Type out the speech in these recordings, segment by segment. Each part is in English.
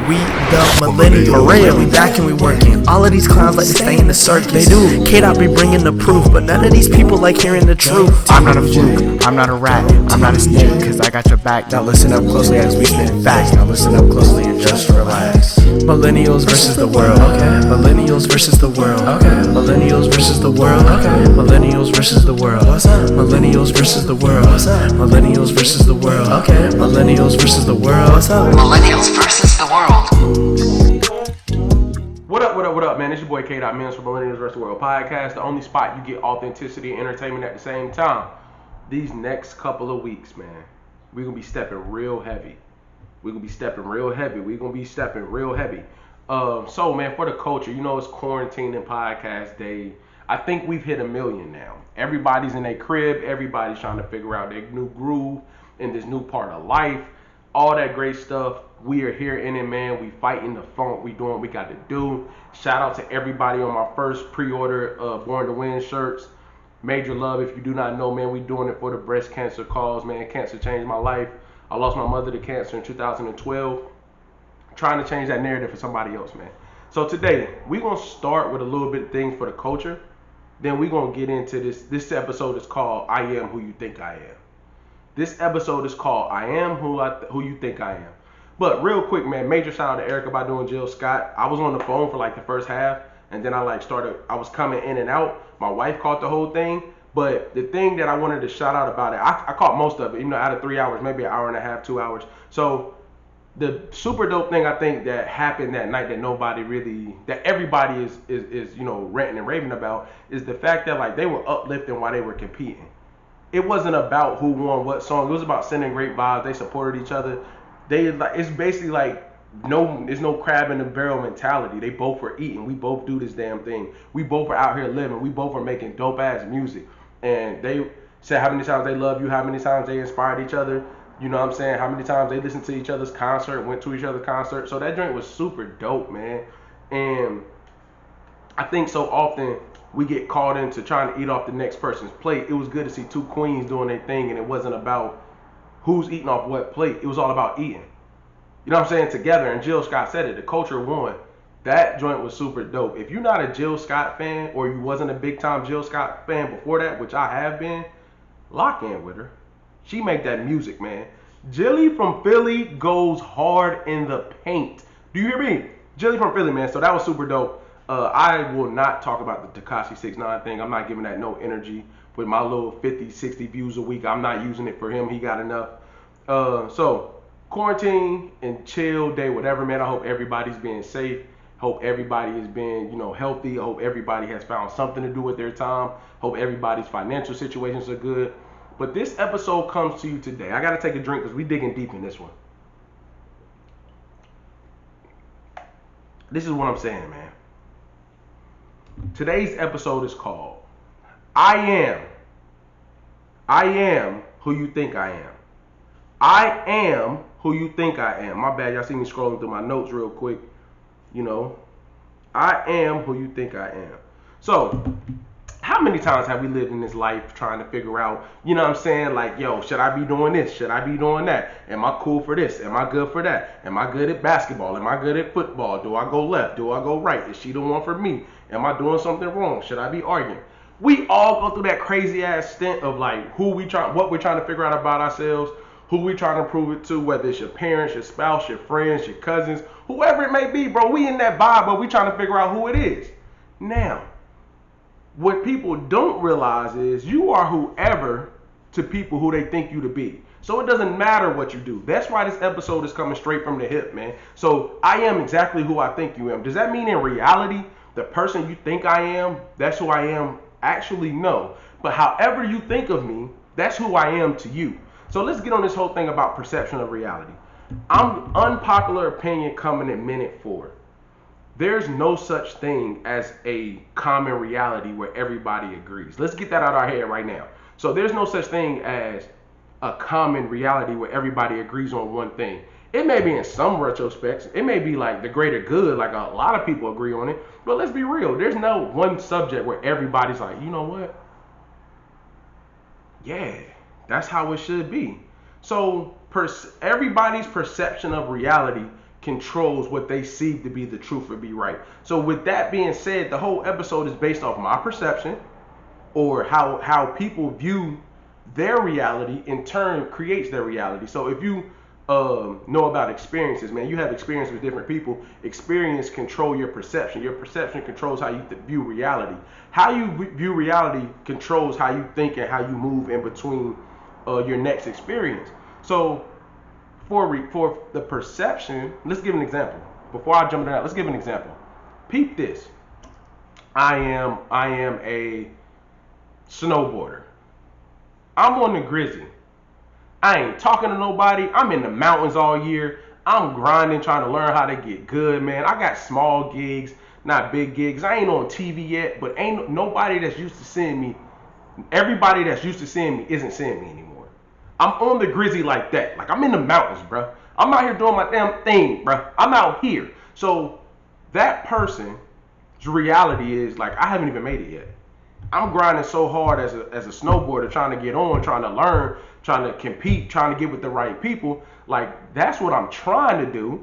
We the millennials. For real, we back and we working. All of these clowns like to stay in the circus. They do. K-Dot be bringing the proof, but none of these people like hearing the truth. I'm not a fluke, I'm not a rat, I'm not a snake, cause I got your back. Now listen up closely as we spit facts. Now listen up closely and just relax. Millennials versus the world. Okay. Millennials versus the world. Okay. Millennials versus the world. Okay. Millennials versus the world. What's up? Millennials versus the world. What's up? Millennials versus the world. Okay. Millennials versus the world. What's up? Millennials versus the world. What up, man? It's your boy K-Dot Mills from Millennials vs. the World podcast, the only spot you get authenticity and entertainment at the same time. These next couple of weeks, man, we're going to be stepping real heavy. So, man, for the culture, you know, it's quarantine and podcast day. I think we've hit 1 million now. Everybody's in their crib. Everybody's trying to figure out their new groove in this new part of life. All that great stuff. We are here in it, man. We fighting the funk. We doing what we got to do. Shout out to everybody on my first pre-order Born to Win shirts. Major love. If you do not know, man, we doing it for the breast cancer cause, man. Cancer changed my life. I lost my mother to cancer in 2012. Trying to change that narrative for somebody else, man. So today, we're going to start with a little bit of things for the culture. Then we're going to get into this. This episode is called I Am Who You Think I Am. This episode is called I Am Who You Think I Am. But real quick, man, major shout out to Erykah Badu and Jill Scott. I was on the phone for like the first half, and then I was coming in and out. My wife caught the whole thing. But the thing that I wanted to shout out about it, I caught most of it, you know, out of 3 hours, maybe an hour and a half, 2 hours. So the super dope thing I think that happened that night that everybody is you know, ranting and raving about is the fact that like they were uplifting while they were competing. It wasn't about who won what song. It was about sending great vibes. They supported each other. It's basically like there's no crab in the barrel mentality. They both were eating. We both do this damn thing. We both are out here living. We both are making dope ass music. And they said how many times they love you, how many times they inspired each other. You know what I'm saying? How many times they listened to each other's concert, went to each other's concert. So that joint was super dope, man. And I think so often we get caught into trying to eat off the next person's plate. It was good to see two queens doing their thing, and it wasn't about who's eating off what plate. It was all about eating. You know what I'm saying? Together. And Jill Scott said it. The culture won. That joint was super dope. If you're not a Jill Scott fan, or you wasn't a big time Jill Scott fan before that, which I have been, lock in with her. She make that music, man. Jilly from Philly goes hard in the paint. Do you hear me? Jilly from Philly, man. So that was super dope. I will not talk about the Tekashi 6ix9ine thing. I'm not giving that no energy. With my little 50, 60 views a week, I'm not using it for him. He got enough. So quarantine and chill day, whatever, man. I hope everybody's being safe. Hope everybody is being, you know, healthy. I hope everybody has found something to do with their time. Hope everybody's financial situations are good. But this episode comes to you today. I got to take a drink because we digging deep in this one. This is what I'm saying, man. Today's episode is called I Am Who You Think I Am. I am who you think I am. My bad, y'all see me scrolling through my notes real quick. You know, I am who you think I am. So, how many times have we lived in this life trying to figure out, you know what I'm saying? Like, yo, should I be doing this? Should I be doing that? Am I cool for this? Am I good for that? Am I good at basketball? Am I good at football? Do I go left? Do I go right? Is she the one for me? Am I doing something wrong? Should I be arguing? We all go through that crazy ass stint of like what we're trying to figure out about ourselves, who we trying to prove it to, whether it's your parents, your spouse, your friends, your cousins, whoever it may be, bro. We in that vibe, but we trying to figure out who it is. Now, what people don't realize is you are whoever to people who they think you to be. So it doesn't matter what you do. That's why this episode is coming straight from the hip, man. So I am exactly who I think you am. Does that mean in reality, the person you think I am, that's who I am? Actually, no. But however you think of me, that's who I am to you. So let's get on this whole thing about perception of reality. I'm unpopular opinion coming at minute 4. There's no such thing as a common reality where everybody agrees. Let's get that out of our head right now. So there's no such thing as a common reality where everybody agrees on one thing. It may be in some retrospects. It may be like the greater good, like a lot of people agree on it. But let's be real. There's no one subject where everybody's like, you know what? Yeah, that's how it should be. So everybody's perception of reality controls what they see to be the truth or be right. So with that being said, the whole episode is based off my perception, or how people view their reality in turn creates their reality. So if you know about experiences, man, you have experience with different people. Experience control your perception. Your perception controls how you view reality. How you view reality controls how you think and how you move in between your next experience. So for the perception, let's give an example. Before I jump into that, let's give an example. Peep this. I am a snowboarder. I'm on the Grizzly. I ain't talking to nobody. I'm in the mountains all year. I'm grinding, trying to learn how to get good, man. I got small gigs, not big gigs. I ain't on TV yet, but ain't nobody that's used to seeing me. Everybody that's used to seeing me isn't seeing me anymore. I'm on the Grizzly like that. Like, I'm in the mountains, bro. I'm out here doing my damn thing, bro. I'm out here. So that person's reality is like, I haven't even made it yet. I'm grinding so hard as a snowboarder, trying to get on, trying to learn, trying to compete, trying to get with the right people. Like, that's what I'm trying to do.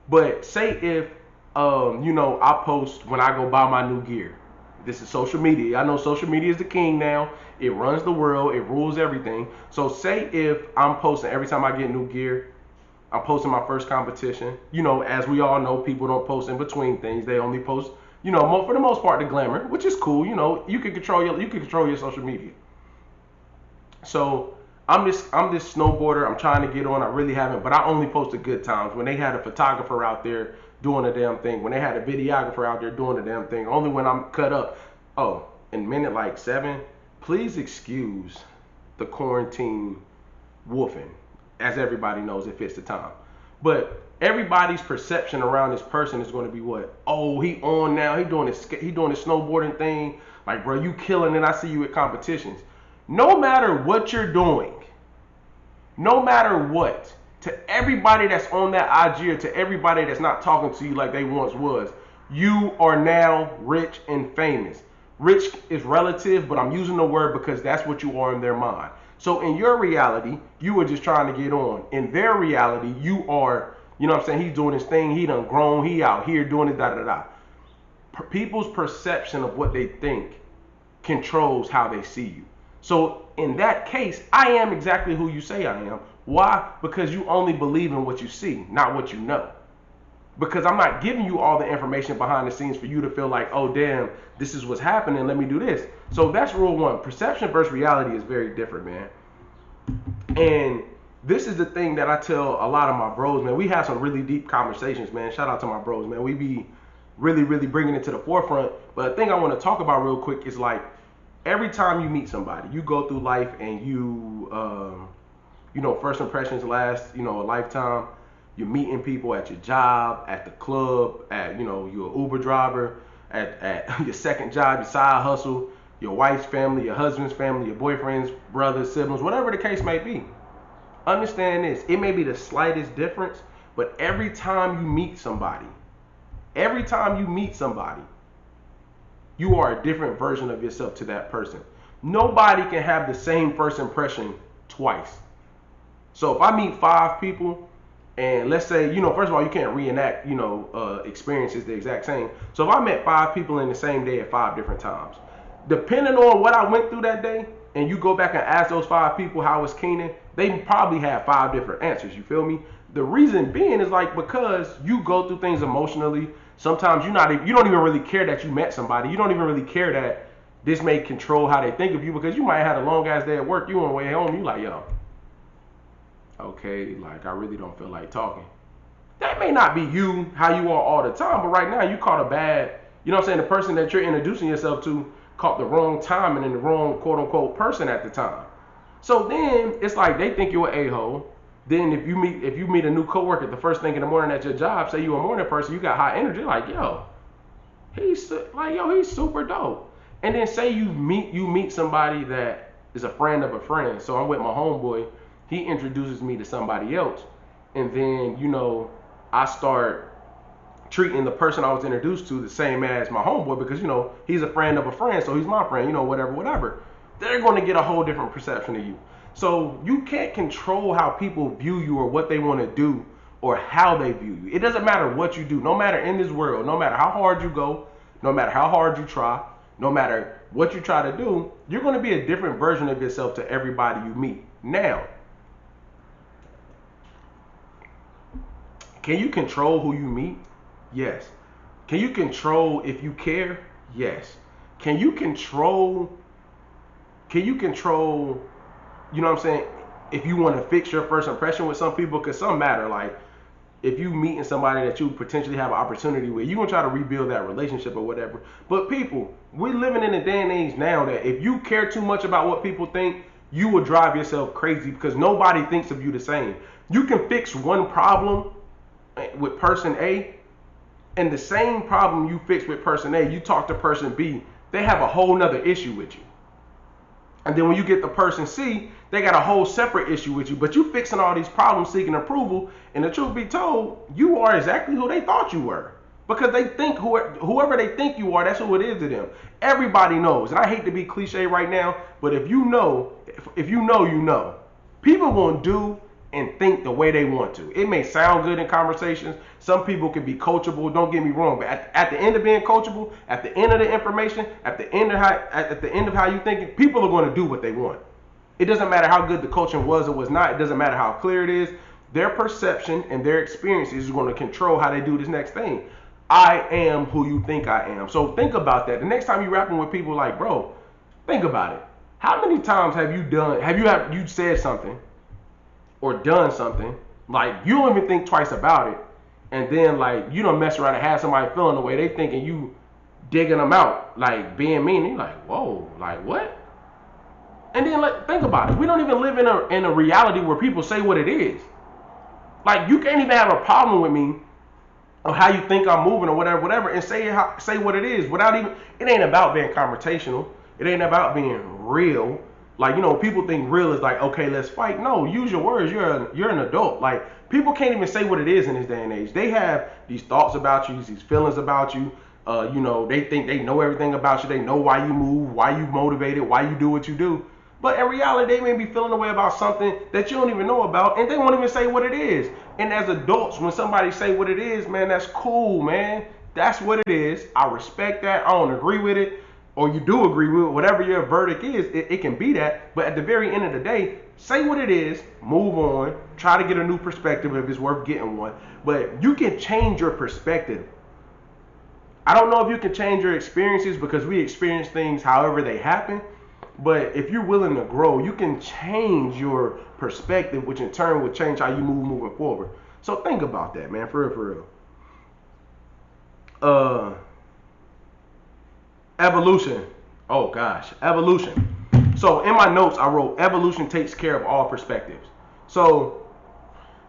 But say if, I post when I go buy my new gear. This is social media. I know social media is the king now. It runs the world. It rules everything. So say if I'm posting every time I get new gear, I'm posting my first competition. As we all know, people don't post in between things. They only post, for the most part, the glamour, which is cool. You can control your social media. So I'm this snowboarder. I'm trying to get on. I really haven't, but I only post the good times. When they had a photographer out there doing the damn thing. When they had a videographer out there doing the damn thing. Only when I'm cut up. Oh, in minute like 7, please excuse the quarantine woofing. As everybody knows, it fits the time. But everybody's perception around this person is going to be what? Oh, he on now. He doing his snowboarding thing. Like, bro, you killing it. I see you at competitions. No matter what you're doing, no matter what, to everybody that's on that IG or to everybody that's not talking to you like they once was, you are now rich and famous. Rich is relative, but I'm using the word because that's what you are in their mind. So in your reality, you were just trying to get on. In their reality, you are, he's doing his thing. He done grown. He out here doing it, da-da-da. People's perception of what they think controls how they see you. So in that case, I am exactly who you say I am. Why? Because you only believe in what you see, not what you know. Because I'm not giving you all the information behind the scenes for you to feel like, oh, damn, this is what's happening. Let me do this. So that's rule 1. Perception versus reality is very different, man. And this is the thing that I tell a lot of my bros, man. We have some really deep conversations, man. Shout out to my bros, man. We be really, really bringing it to the forefront. But the thing I want to talk about real quick is like, every time you meet somebody, you go through life and you, first impressions last, a lifetime. You're meeting people at your job, at the club, at, you're an Uber driver, at your second job, your side hustle, your wife's family, your husband's family, your boyfriend's brothers, siblings, whatever the case may be. Understand this. It may be the slightest difference, but every time you meet somebody, you are a different version of yourself to that person. Nobody can have the same first impression twice. So if I meet 5 people, and let's say, first of all, you can't reenact, experiences the exact same. So if I met 5 people in the same day at 5 different times, depending on what I went through that day, and you go back and ask those 5 people how was Keenan, they probably have 5 different answers. You feel me? The reason being is like, because you go through things emotionally. Sometimes you don't even really care that you met somebody. You don't even really care that this may control how they think of you, because you might have had a long ass day at work. You on the way home, you like, yo, okay, like I really don't feel like talking. That may not be you, how you are all the time, but right now you caught a bad, the person that you're introducing yourself to caught the wrong timing and the wrong quote unquote person at the time. So then it's like they think you're an a-hole. Then if you meet a new coworker the first thing in the morning at your job, say you're a morning person, you got high energy, like, yo, he's super dope. And then say you meet somebody that is a friend of a friend. So I'm with my homeboy. He introduces me to somebody else, and then I start treating the person I was introduced to the same as my homeboy, because he's a friend of a friend, so he's my friend, whatever. They're going to get a whole different perception of you. So you can't control how people view you or what they want to do or how they view you. It doesn't matter what you do. No matter in this world, no matter how hard you go, no matter how hard you try, no matter what you try to do, you're going to be a different version of yourself to everybody you meet. Now, can you control who you meet? Yes. Can you control if you care? Yes. Can you control, you know what I'm saying, if you want to fix your first impression with some people? Because some matter. Like, if you meeting somebody that you potentially have an opportunity with, you're going to try to rebuild that relationship or whatever. But people, we're living in a day and age now that if you care too much about what people think, you will drive yourself crazy because nobody thinks of you the same. You can fix one problem with person A, and the same problem you fix with person A, you talk to person B, they have a whole nother issue with you. And then when you get the person C, they got a whole separate issue with you. But you fixing all these problems, seeking approval, and the truth be told, you are exactly who they thought you were. Because they think whoever they think you are, that's who it is to them. Everybody knows. And I hate to be cliche right now, but if you know, you know. People gonna do and think the way they want to. It may sound good in conversations. Some people can be coachable, don't get me wrong, but at the end of being coachable, at the end of the information, at the end of how you thinking, people are going to do what they want. It doesn't matter how good the coaching was or was not. It doesn't matter how clear it is. Their perception and their experiences is going to control how they do this next thing. I am who you think I am. So think about that. The next time you're rapping with people, like, bro, think about it. How many times have you said something or done something, like you don't even think twice about it, and then like you don't mess around and have somebody feeling the way they thinking you digging them out, like being mean. You're like, whoa, like what? And then like think about it. We don't even live in a reality where people say what it is. Like you can't even have a problem with me or how you think I'm moving or whatever, and say what it is without even. It ain't about being confrontational. It ain't about being real. Like, you know, people think real is like, okay, let's fight. No, use your words. You're an adult. Like, people can't even say what it is in this day and age. They have these thoughts about you, these feelings about you. You know, they think they know everything about you. They know why you move, why you motivated, why you do what you do. But in reality, they may be feeling a way about something that you don't even know about, and they won't even say what it is. And as adults, when somebody say what it is, man, that's cool, man. That's what it is. I respect that. I don't agree with it. Or you do agree with it, whatever your verdict is, it can be that. But at the very end of the day, say what it is, move on, try to get a new perspective if it's worth getting one. But you can change your perspective. I don't know if you can change your experiences because we experience things however they happen. But if you're willing to grow, you can change your perspective, which in turn will change how you move moving forward. So think about that, man, for real. Evolution. Oh gosh, evolution. So in my notes, I wrote evolution takes care of all perspectives. So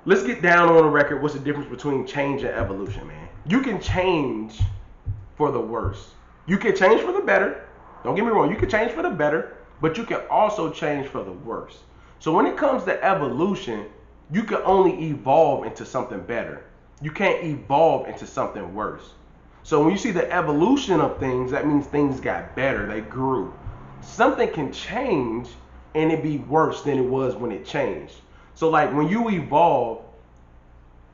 let's get down on the record. What's the difference between change and evolution, man? You can change for the worse. You can change for the better. Don't get me wrong. You can change for the better, but you can also change for the worse. So when it comes to evolution, you can only evolve into something better. You can't evolve into something worse. So when you see the evolution of things, that means things got better, they grew. Something can change and it be worse than it was when it changed. So like when you evolve,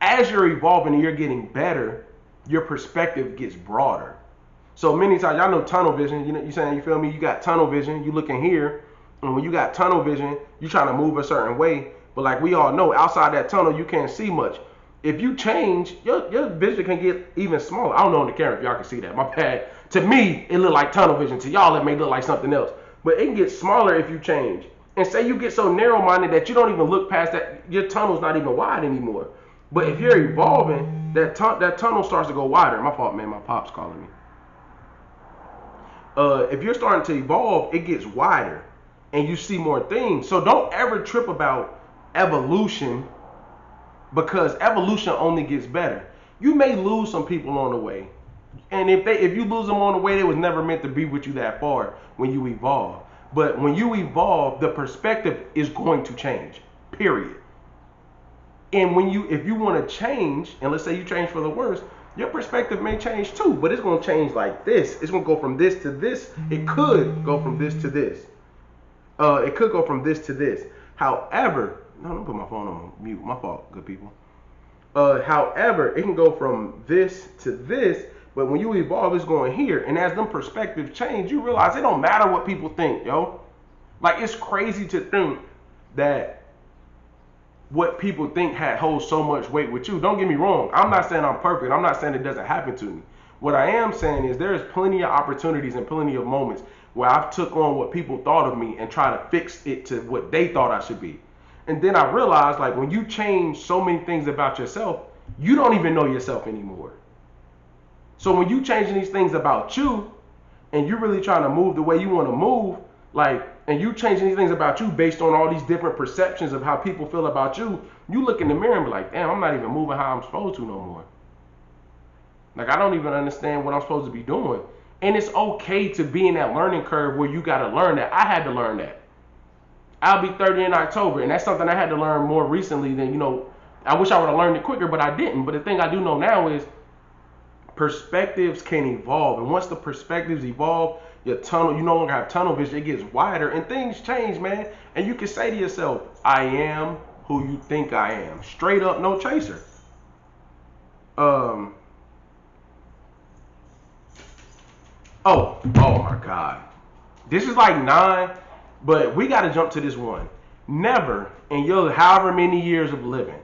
as you're evolving and you're getting better, your perspective gets broader. So many times, y'all know tunnel vision, you saying, you feel me? You got tunnel vision, you looking here, and when you got tunnel vision, you trying to move a certain way, but like we all know, outside that tunnel, you can't see much. If you change, your vision can get even smaller. I don't know on the camera if y'all can see that. My bad. To me, it look like tunnel vision. To y'all, it may look like something else. But it can get smaller if you change. And say you get so narrow-minded that you don't even look past that. Your tunnel's not even wide anymore. But if you're evolving, that tunnel starts to go wider. My fault, man. My pop's calling me. If you're starting to evolve, it gets wider. And you see more things. So don't ever trip about evolution, because evolution only gets better. You may lose some people on the way. And if you lose them on the way, they was never meant to be with you that far when you evolve. But when you evolve, the perspective is going to change, period. And if you want to change, and let's say you change for the worse, your perspective may change too, but it's going to change like this. It's going to go from this to this. It could go from this to this. It could go from this to this. However, no, don't put my phone on mute. My fault, good people. However, it can go from this to this, but when you evolve, it's going here. And as them perspectives change, you realize it don't matter what people think, yo. Like, it's crazy to think that what people think holds so much weight with you. Don't get me wrong. I'm not saying I'm perfect. I'm not saying it doesn't happen to me. What I am saying is there's plenty of opportunities and plenty of moments where I've took on what people thought of me and try to fix it to what they thought I should be. And then I realized, like, when you change so many things about yourself, you don't even know yourself anymore. So when you changing these things about you and you're really trying to move the way you want to move, like, and you changing these things about you based on all these different perceptions of how people feel about you, you look in the mirror and be like, damn, I'm not even moving how I'm supposed to no more. Like, I don't even understand what I'm supposed to be doing. And it's okay to be in that learning curve where you got to learn that. I had to learn that. I'll be 30 in October, and that's something I had to learn more recently than, I wish I would have learned it quicker, but I didn't. But the thing I do know now is perspectives can evolve. And once the perspectives evolve, your tunnel, you no longer have tunnel vision, it gets wider, and things change, man. And you can say to yourself, I am who you think I am. Straight up, no chaser. Oh my God. This is like 9, but we got to jump to this one. Never in your however many years of living,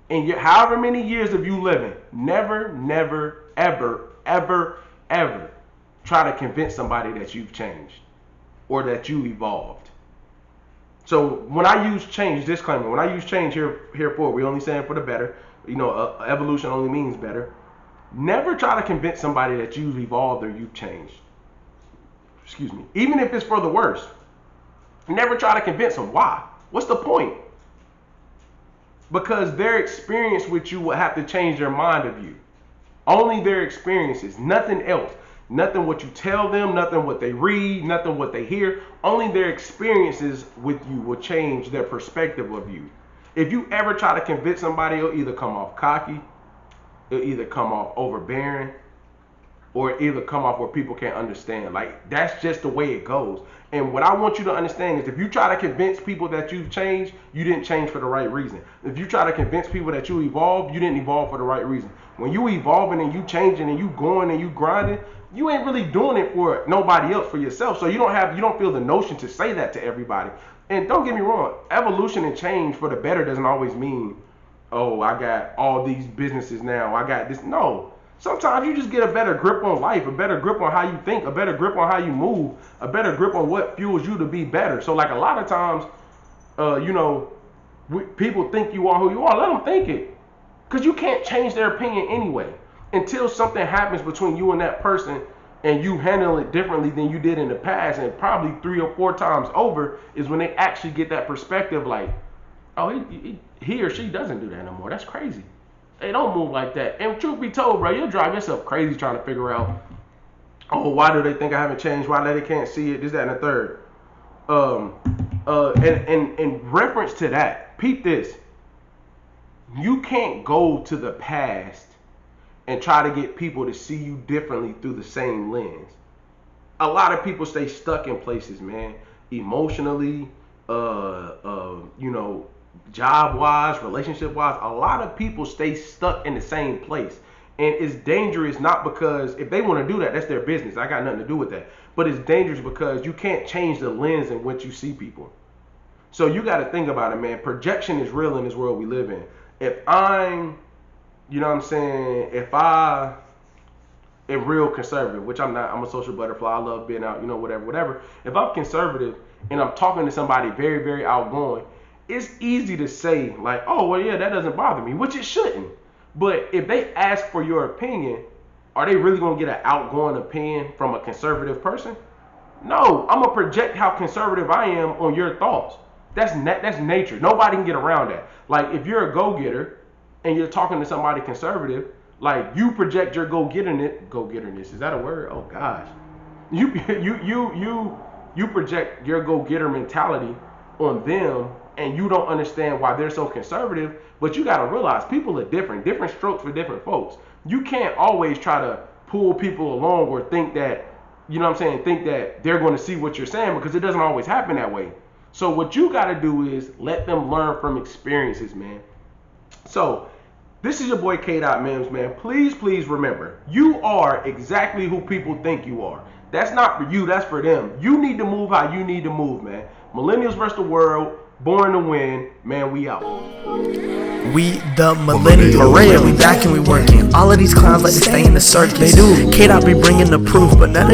however many years of you living, never, ever try to convince somebody that you've changed or that you evolved. So when I use change, disclaimer, when I use change herefore, we only saying for the better. Evolution only means better. Never try to convince somebody that you've evolved or you've changed. Excuse me. Even if it's for the worse. Never try to convince them. Why? What's the point? Because their experience with you will have to change their mind of you. Only their experiences, nothing else. Nothing what you tell them, nothing what they read, nothing what they hear. Only their experiences with you will change their perspective of you. If you ever try to convince somebody, it'll either come off cocky, it'll either come off overbearing, or it'll either come off where people can't understand. Like, that's just the way it goes. And what I want you to understand is if you try to convince people that you've changed, you didn't change for the right reason. If you try to convince people that you evolved, you didn't evolve for the right reason. When you evolving and you changing and you going and you grinding, you ain't really doing it for nobody else, for yourself. So you don't feel the notion to say that to everybody. And don't get me wrong, evolution and change for the better doesn't always mean, oh, I got all these businesses now, I got this. No. Sometimes you just get a better grip on life, a better grip on how you think, a better grip on how you move, a better grip on what fuels you to be better. So like a lot of times, people think you are who you are. Let them think it. Because you can't change their opinion anyway. Until something happens between you and that person and you handle it differently than you did in the past, and probably 3 or 4 times over is when they actually get that perspective like, oh, he or she doesn't do that no more. That's crazy. They don't move like that. And truth be told, bro, you'll drive yourself crazy trying to figure out, oh, why do they think I haven't changed? Why they can't see it? This, that, and the third. And in reference to that, peep this. You can't go to the past and try to get people to see you differently through the same lens. A lot of people stay stuck in places, man. Emotionally, job-wise, relationship-wise, a lot of people stay stuck in the same place. And it's dangerous not because if they want to do that, that's their business. I got nothing to do with that. But it's dangerous because you can't change the lens in which you see people. So you got to think about it, man. Projection is real in this world we live in. If I'm, if I am real conservative, which I'm not, I'm a social butterfly, I love being out, whatever. If I'm conservative and I'm talking to somebody very, very outgoing, it's easy to say like, oh, well, yeah, that doesn't bother me, which it shouldn't. But if they ask for your opinion, are they really going to get an outgoing opinion from a conservative person? No, I'm going to project how conservative I am on your thoughts. That's nature. Nobody can get around that. Like, if you're a go-getter and you're talking to somebody conservative, like, you project your go-getterness. Is that a word? Oh, gosh. You project your go-getter mentality on them, and you don't understand why they're so conservative. But you got to realize people are different strokes for different folks. You can't always try to pull people along or think that, think that they're going to see what you're saying, because it doesn't always happen that way. So what you got to do is let them learn from experiences, man. So This is your boy K. Mims, man. Please remember, you are exactly who people think you are. That's not for you, that's for them. You need to move how you need to move, man. Millennials versus the world, born to win, man, we out. We the millennials, we back and we working. All of these clowns like to stay in the circus. They do. K-Dot be bringing the proof, but none of